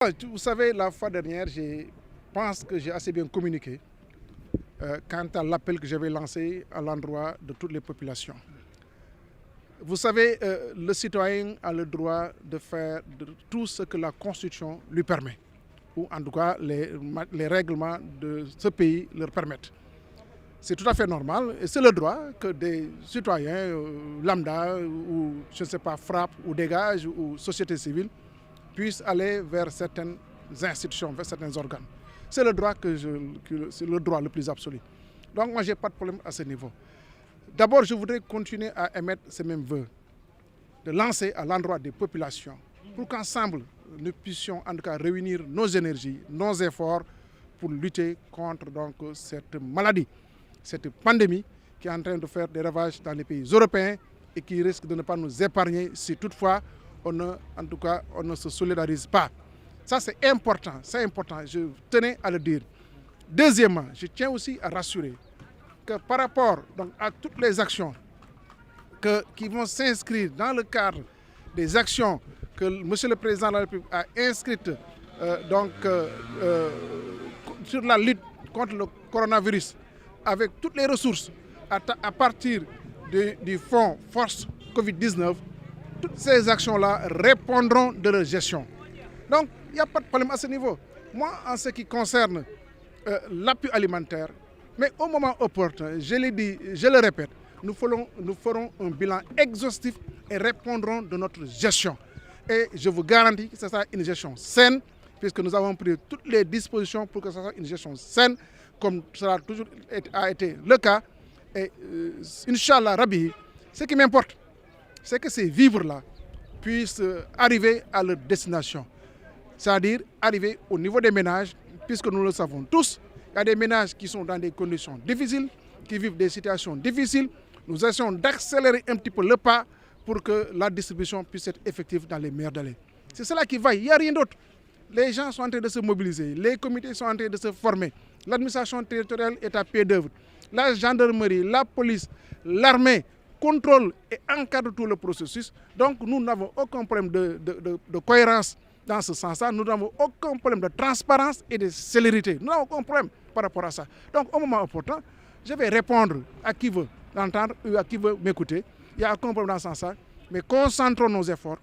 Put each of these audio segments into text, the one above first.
Vous savez, la fois dernière, je pense que j'ai assez bien communiqué quant à l'appel que j'avais lancé à l'endroit de toutes les populations. Vous savez, le citoyen a le droit de faire tout ce que la Constitution lui permet, ou en tout cas les règlements de ce pays leur permettent. C'est tout à fait normal et c'est le droit que des citoyens lambda ou, je ne sais pas, frappe ou dégage ou société civile puissent aller vers certaines institutions, vers certains organes. C'est le droit c'est le droit le plus absolu. Donc moi, je n'ai pas de problème à ce niveau. D'abord, je voudrais continuer à émettre ces mêmes vœux, de lancer à l'endroit des populations, pour qu'ensemble, nous puissions en tout cas réunir nos énergies, nos efforts pour lutter contre donc, cette maladie, cette pandémie qui est en train de faire des ravages dans les pays européens et qui risque de ne pas nous épargner si toutefois on ne se solidarise pas. Ça, c'est important, je tenais à le dire. Deuxièmement, je tiens aussi à rassurer que par rapport donc, à toutes les actions qui vont s'inscrire dans le cadre des actions que M. le Président de la République a inscrites sur la lutte contre le coronavirus, avec toutes les ressources à partir du fonds Force Covid-19, toutes ces actions-là répondront de leur gestion. Donc, il n'y a pas de problème à ce niveau. Moi, en ce qui concerne l'appui alimentaire, mais au moment opportun, je l'ai dit, je le répète, nous ferons un bilan exhaustif et répondrons de notre gestion. Et je vous garantis que ce sera une gestion saine, puisque nous avons pris toutes les dispositions pour que ce soit une gestion saine, comme cela a été le cas. Et Inch'Allah, Rabbi, ce qui m'importe, c'est que ces vivres-là puissent arriver à leur destination. C'est-à-dire arriver au niveau des ménages, puisque nous le savons tous, il y a des ménages qui sont dans des conditions difficiles, qui vivent des situations difficiles. Nous essayons d'accélérer un petit peu le pas pour que la distribution puisse être effective dans les meilleurs délais. C'est cela qui va, il n'y a rien d'autre. Les gens sont en train de se mobiliser, les comités sont en train de se former, l'administration territoriale est à pied d'œuvre, la gendarmerie, la police, l'armée contrôle et encadre tout le processus. Donc nous n'avons aucun problème de cohérence dans ce sens-là, nous n'avons aucun problème de transparence et de célérité. Nous n'avons aucun problème par rapport à ça. Donc au moment opportun, je vais répondre à qui veut l'entendre ou à qui veut m'écouter. Il n'y a aucun problème dans ce sens-là, mais concentrons nos efforts.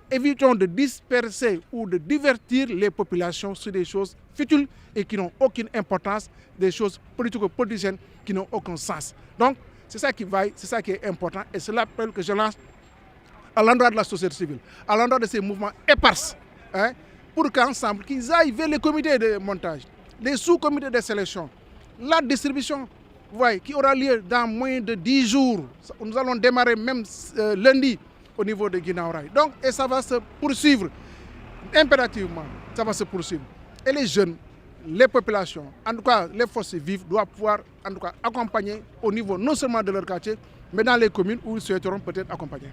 Évitons de disperser ou de divertir les populations sur des choses futiles et qui n'ont aucune importance, des choses politico-politiciennes qui n'ont aucun sens. Donc, c'est ça qui vaille, c'est ça qui est important et c'est l'appel que je lance à l'endroit de la société civile, à l'endroit de ces mouvements épars, pour qu'ensemble, qu'ils aillent vers les comités de montage, les sous-comités de sélection, la distribution, vous voyez, qui aura lieu dans moins de 10 jours. Nous allons démarrer même lundi au niveau de Guinaw Rail. Donc, et ça va se poursuivre impérativement, ça va se poursuivre. Et les jeunes, les populations, en tout cas les forces vives, doivent pouvoir en tout cas accompagner au niveau non seulement de leur quartier, mais dans les communes où ils souhaiteront peut-être accompagner.